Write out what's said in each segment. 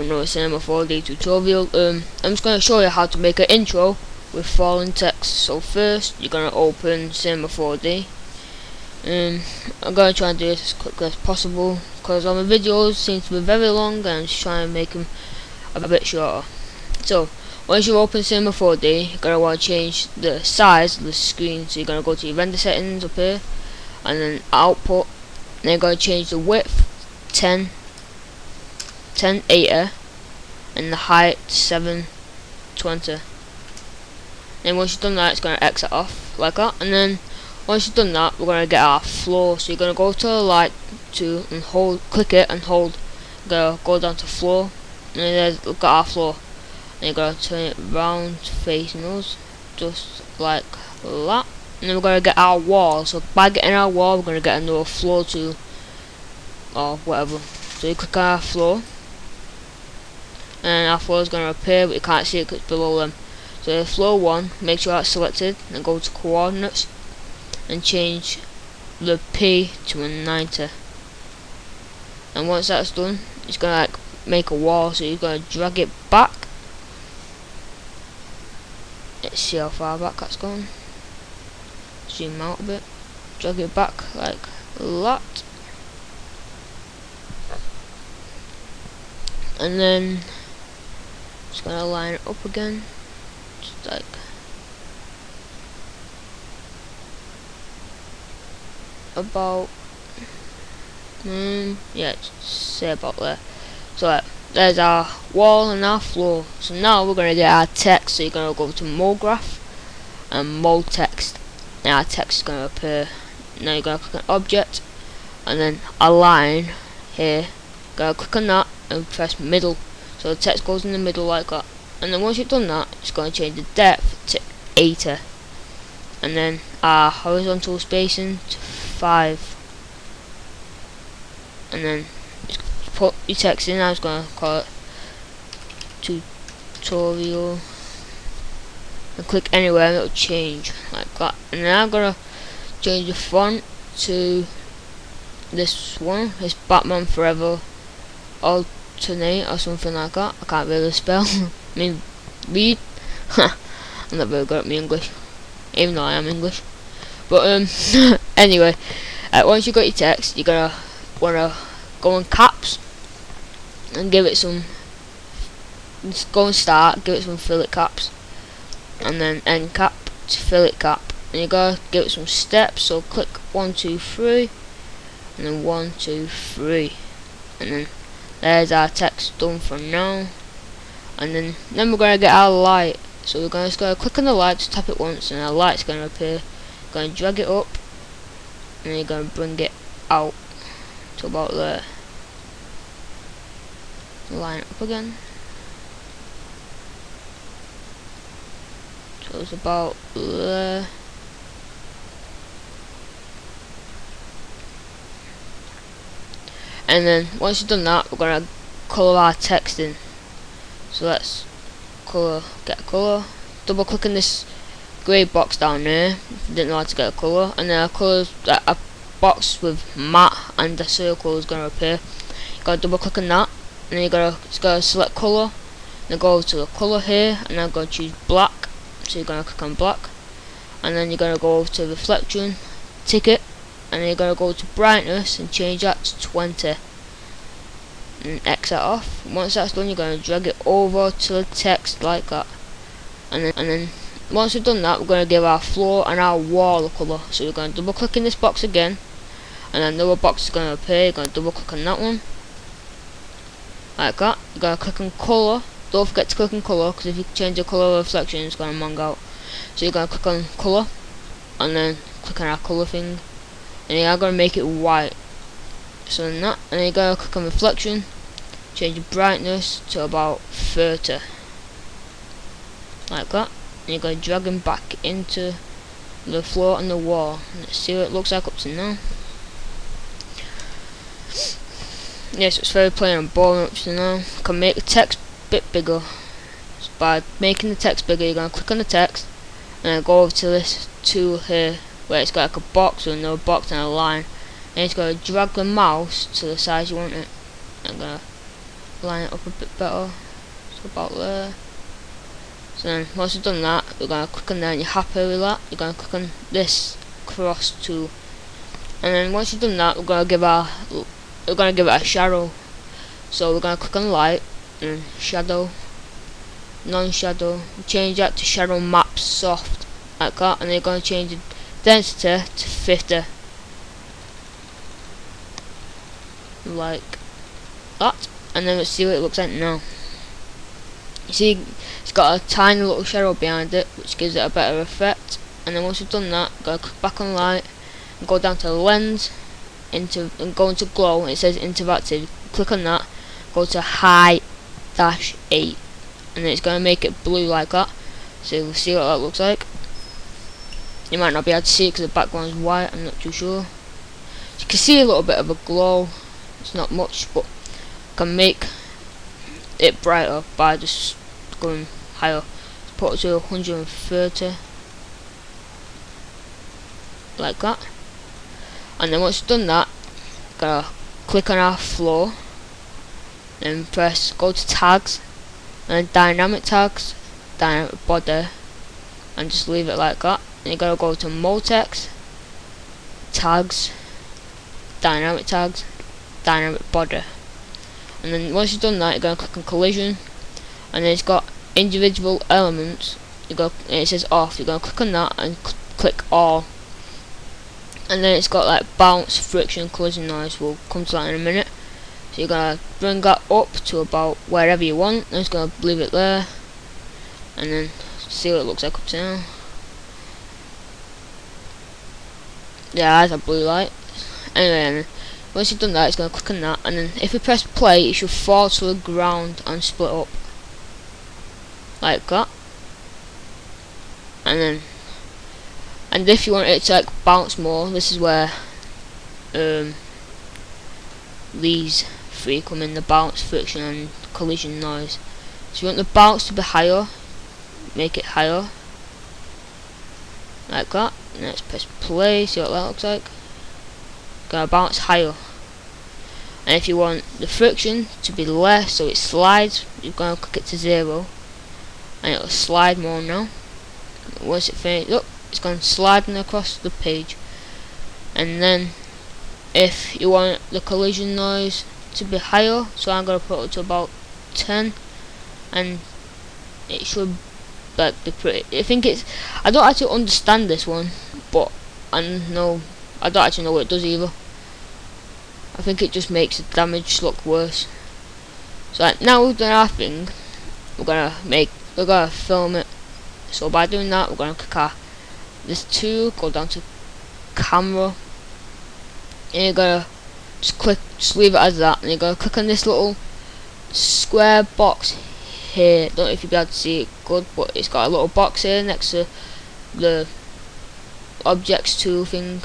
know a Cinema4D tutorial, I'm just going to show you how to make an intro with FallingText. So first, you're going to open Cinema4D. I'm going to try and do this as quickly as possible because all my videos seem to be very long and I'm just trying to make them a bit shorter. So once you open Cinema4D, you're going to want to change the size of the screen. So you're going to go to your render settings up here and then output, and you're going to change the width 1080 and the height 720. Then once you've done that, it's going to exit off like that. And then once you've done that, we're going to get our floor. So you're going to go to the light tool and click it and hold. Go down to floor, and then look at our floor. And you're going to turn it round facing us, just like that. And then we're going to get our wall. So by getting our wall, we're going to get another floor tool or whatever. So you click on our floor, and our floor is going to appear, but you can't see it because it's below them. So floor 1, make sure that's selected, and go to coordinates and change the P to a 90. And once that's done, it's going to make a wall. So you're going to drag it back. Let's see how far back that's gone. Zoom out a bit. Drag it back like that. And then just gonna line it up again, just like about yeah, say about there. So there's our wall and our floor. So now we're gonna get our text. So you're gonna go to mode graph and mode text, and our text is gonna appear. Now you're gonna click on object and then align here. Gonna click on that and press middle, so the text goes in the middle like that. And then once you've done that, it's going to change the depth to 80, and then our horizontal spacing to 5, and then just put your text in. I was going to call it tutorial and click anywhere and it'll change like that. And then I'm going to change the font to this one. It's Batman Forever Alternate or something like that. I can't really spell. I mean read. I'm not very good at my English, even though I am English. But anyway, once you got your text, you're gonna wanna go in caps and give it some. Just go and start. Give it some fillet caps, and then end cap to fillet cap. And you gotta give it some steps. So click 1, 2, 3, and then 1, 2, 3, and then there's our text done for now. And then we're gonna get our light. So we're just gonna click on the light, just tap it once, and our light's gonna appear. Gonna drag it up, and then you're gonna bring it out to about there. Line it up again. So it's about there. And then once you've done that, we're gonna colour our text in. So let's get a colour. Double click on this grey box down there if you didn't know how to get a colour, and then a box with matte and a circle is gonna appear. You gotta double click on that, and then you gotta select colour, then go to the colour here, and then go choose black. So you're gonna click on black, and then you're gonna go to reflection, tick it, and then you're gonna go to brightness and change that to 20 and exit off. Once that's done, you're gonna drag it over to the text like that, and then once we've done that, we're gonna give our floor and our wall a colour. So you're gonna double click in this box again, and then another box is gonna appear. You're gonna double click on that one like that. You're gonna click on colour. Don't forget to click on colour, because if you change the colour of reflection, it's gonna mong out. So you're gonna click on colour, and then click on our colour thing, and you're gonna make it white. So then that, and then you're gonna click on reflection, change the brightness to about 30 like that, and you're gonna drag them back into the floor and the wall. Let's see what it looks like up to now. Yes, it's very plain and boring up to now. You can make the text a bit bigger. So by making the text bigger, you're gonna click on the text and then go over to this tool here where it's got like a box with no box and a line, and it's gonna drag the mouse to the size you want it. I'm gonna line it up a bit better. So about there. So then once you've done that, you're gonna click on there and you're happy with that, you're gonna click on this cross tool. And then once you've done that, we're gonna give it a shadow. So we're gonna click on light and shadow, non-shadow, change that to shadow map soft, like that, and then you're gonna change the density to 50. Like that. And then let's see what it looks like now. You see it's got a tiny little shadow behind it, which gives it a better effect. And then once you've done that, go click back on light and go down to lens and go into glow, and it says interactive. Click on that, go to high -8, and then it's going to make it blue like that. So you'll see what that looks like. You might not be able to see it because the background is white, I'm not too sure. You can see a little bit of a glow, it's not much, but you can make it brighter by just going higher. Put it to 130, like that. And then once you've done that, gotta click on our floor, then go to tags, and then dynamic tags, dynamic body, and just leave it like that. And you gotta go to mode text, tags, dynamic body. And then once you've done that, you're gonna click on collision, and then it's got individual elements. And it says off. You're gonna click on that and click all. And then it's got like bounce, friction, collision noise. We'll come to that in a minute. So you're gonna bring that up to about wherever you want. And it's gonna leave it there, and then see what it looks like up to now. Yeah, that's a blue light. Anyway, once you've done that, it's going to click on that, and then if you press play, it should fall to the ground and split up like that. And if you want it to like bounce more, this is where these three come in: the bounce, friction, and collision noise. So you want the bounce to be higher, make it higher like that. And let's press play, see what that looks like. Gonna bounce higher. And if you want the friction to be less, so it slides, you're gonna click it to 0, and it'll slide more now. Once it finishes up, it's gonna slide across the page. And then if you want the collision noise to be higher, so I'm gonna put it to about 10, and it should like be pretty. I don't actually understand this one, but I don't actually know what it does either. I think it just makes the damage look worse. So now we've done our thing, we're gonna film it. So by doing that, we're gonna click this tool, go down to camera, and you're gonna just leave it as that, and you're gonna click on this little square box here. Don't know if you'll be able to see it good, but it's got a little box here next to the objects tool thing,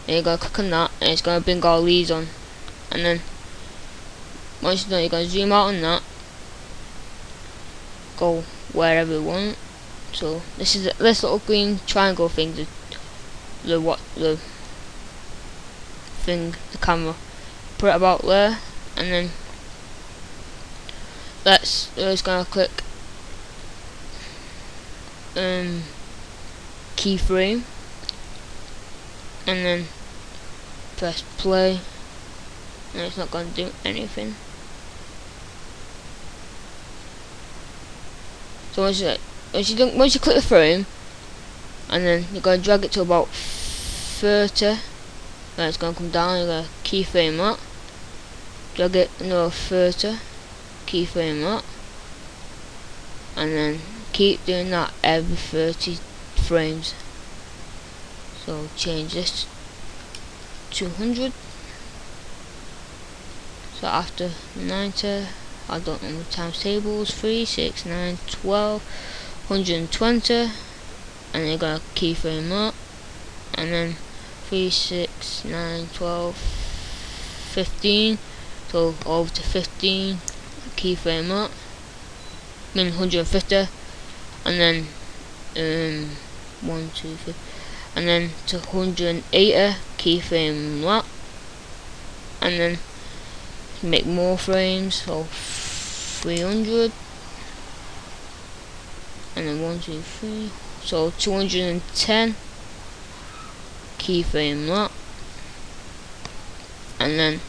and you're gonna click on that, and it's gonna bring all these on. And then once you're done, you're gonna zoom out on that, go wherever you want. So this little green triangle thing, the camera, put it about there, and then it's gonna click keyframe, and then press play, and it's not gonna do anything. So once you click the frame, and then you're gonna drag it to about 30, then it's gonna come down. You're gonna keyframe that, drag it another 30, keyframe that, and then keep doing that every 30 frames. So change this to 200. So after 90, I don't know the times tables, 3, 6, 9, 12, 120, and then you're gonna keyframe that, and then 3, 6, 9, 12, 15, so over to 15, keyframe that, 150, and then 1, 2, 3, and then to 180, keyframe that, and then make more frames, so 300, and then 1, 2, 3, so 210, keyframe that, and then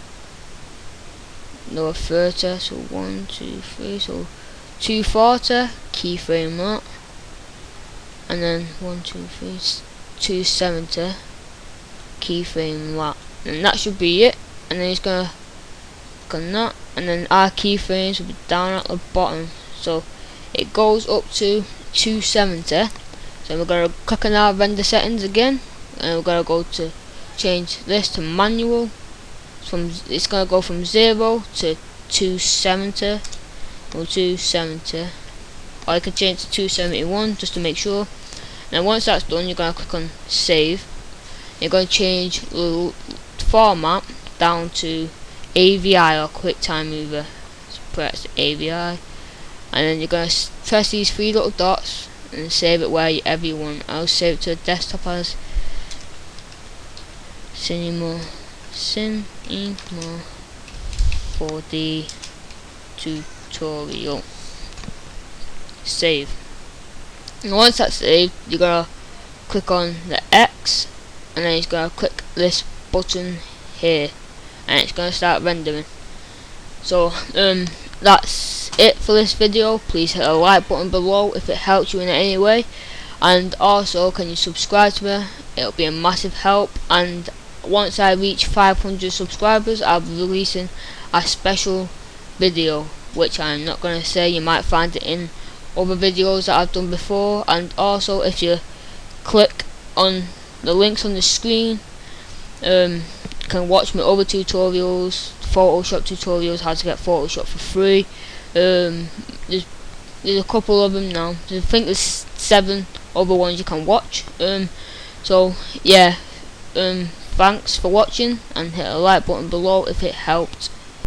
another 30, so 1, 2, 3, so 240, keyframe that, and then 1, 2, 3, 270, keyframe that, and that should be it. And then he's gonna click on that, and then our keyframes will be down at the bottom, so it goes up to 270. So we're gonna click on our render settings again, and we're gonna go to change this to manual. It's gonna go from 0 to 270 or 270, or you can change to 271 just to make sure. Now once that's done, you're gonna click on save. You're gonna change the format down to AVI or QuickTime Mover. So press AVI, and then you're gonna press these 3 little dots and save it wherever you want. I'll save it to a desktop as Cinema4D tutorial. Save. And once that's saved, you're gonna click on the X, and then you're gonna click this button here, and it's gonna start rendering. So that's it for this video. Please hit the like button below if it helped you in any way, and also can you subscribe to me? It'll be a massive help. And once I reach 500 subscribers, I'll be releasing a special video, which I'm not gonna say. You might find it in other videos that I've done before. And also, if you click on the links on the screen, you can watch my other tutorials, Photoshop tutorials, how to get Photoshop for free. There's a couple of them now. I think there's 7 other ones you can watch. So yeah, thanks for watching, and hit the like button below if it helped.